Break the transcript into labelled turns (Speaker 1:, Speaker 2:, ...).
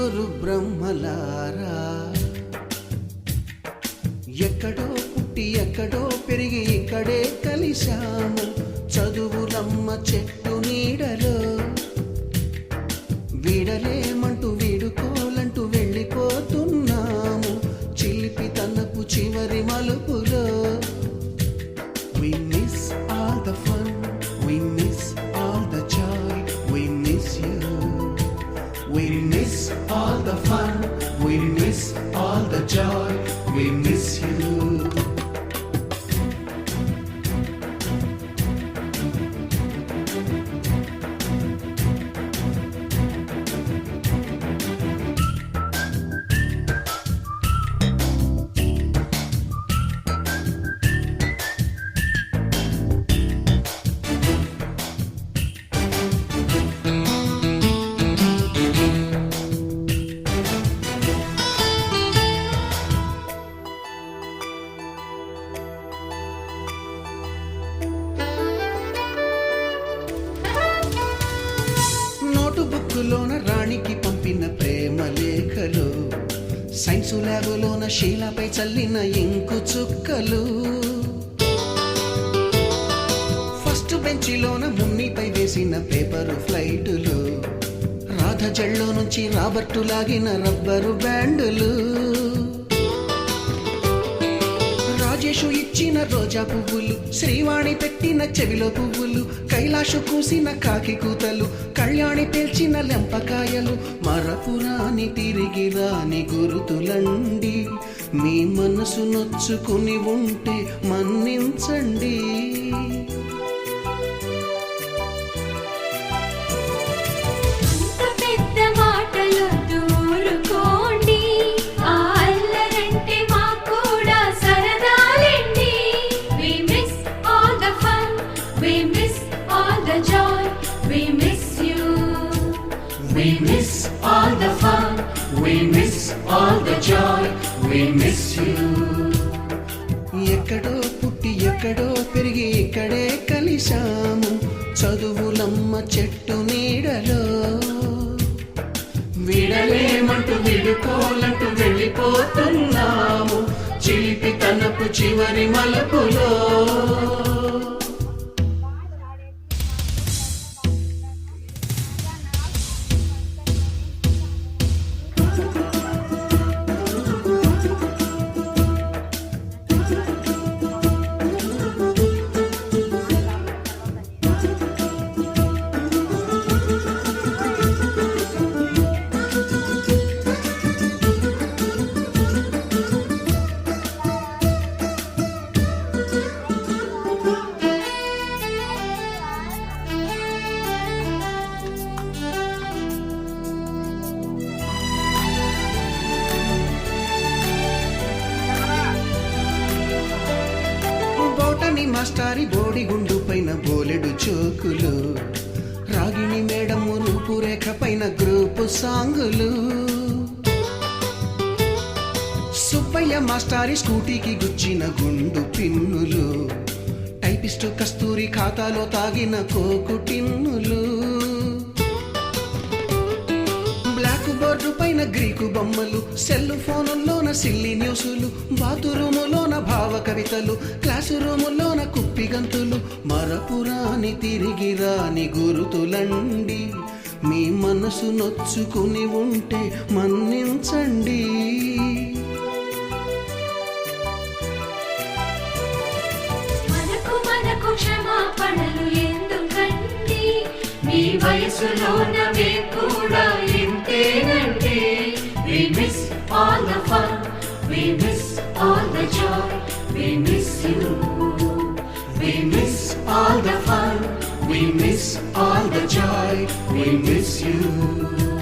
Speaker 1: ముగ్గురు బ్రహ్మలారా ఎక్కడో పుట్టి ఎక్కడో పెరిగి ఇక్కడే కలిశాము చదువులమ్మ చెట్టు నీడలో వీడలేమంటూ వీడుకోలంటూ వెళ్ళిపోతున్నాము చిలిపి తనపు చివరి మలుపులో We miss all the fun, we miss all the joy, we miss you. We miss all the fun, we miss all the joy, we miss you. బుక్కులోన రాణికి పంపిన ప్రేమ లేఖలు సైన్సు ల్యాబులోన శీలపై చల్లిన ఇంకు చుక్కలు ఫస్ట్ బెంచిలోన మున్నిపై వేసిన పేపరు ఫ్లైటులు రాధ జల్లో నుంచి రాబర్టు లాగిన rubber బ్యాండులు Rajesh ఇచ్చిన రోజా పువ్వులు శ్రీవాణి పెట్టిన చెవిలో పువ్వులు కైలాషు కూసిన కాకి కూతలు కళ్యాణి పేల్చిన లెంపకాయలు మరపురాని తిరిగి రాని గురుతులండి మీ మనసు నొచ్చుకుని ఉంటే మన్నించండి
Speaker 2: We miss all the fun, we miss all the joy, we miss you.
Speaker 1: ఎక్కడో పుట్టి ఎక్కడో పెరిగి ఇక్కడే కలిశాము చదువులమ్మ చెట్టు నీడలో
Speaker 2: వీడలేమంటూ వీడుకోలంటూ వెళ్ళిపోతున్నాము చిలిపి తనపు చివరి మలుపులో
Speaker 1: మాస్టారి బోడిగుండు పైన బోలెడు చోకులు రాగిణి మేడము రూపురేఖ పైన గ్రూపు సాంగులు సుబ్బయ్య మాస్టారి స్కూటీకి గుచ్చిన గుండు పిన్నులు టైపిస్టు కస్తూరి ఖాతాలో తాగిన కోకు టిన్నులు బ్లాక్ బోర్డు పైన గ్రీకు బొమ్మలు సెల్ ఫోనుల్లోన సిల్లి న్యూసులు బాతురూములోన భావ కవితలు క్లాసు రూములోన కుప్పి గంతులు మరపురాని తిరిగి రాని గురుతులండి మీ మనసు నొచ్చుకుని ఉంటే మన్నించండి
Speaker 2: మనకు క్షమాపణలు ఎందుకండి మీ వయసులోనవే కూడా ఇంతేనండి We miss all the fun, we miss all the joy, we miss you. We miss all the fun, we miss all the joy, we miss you.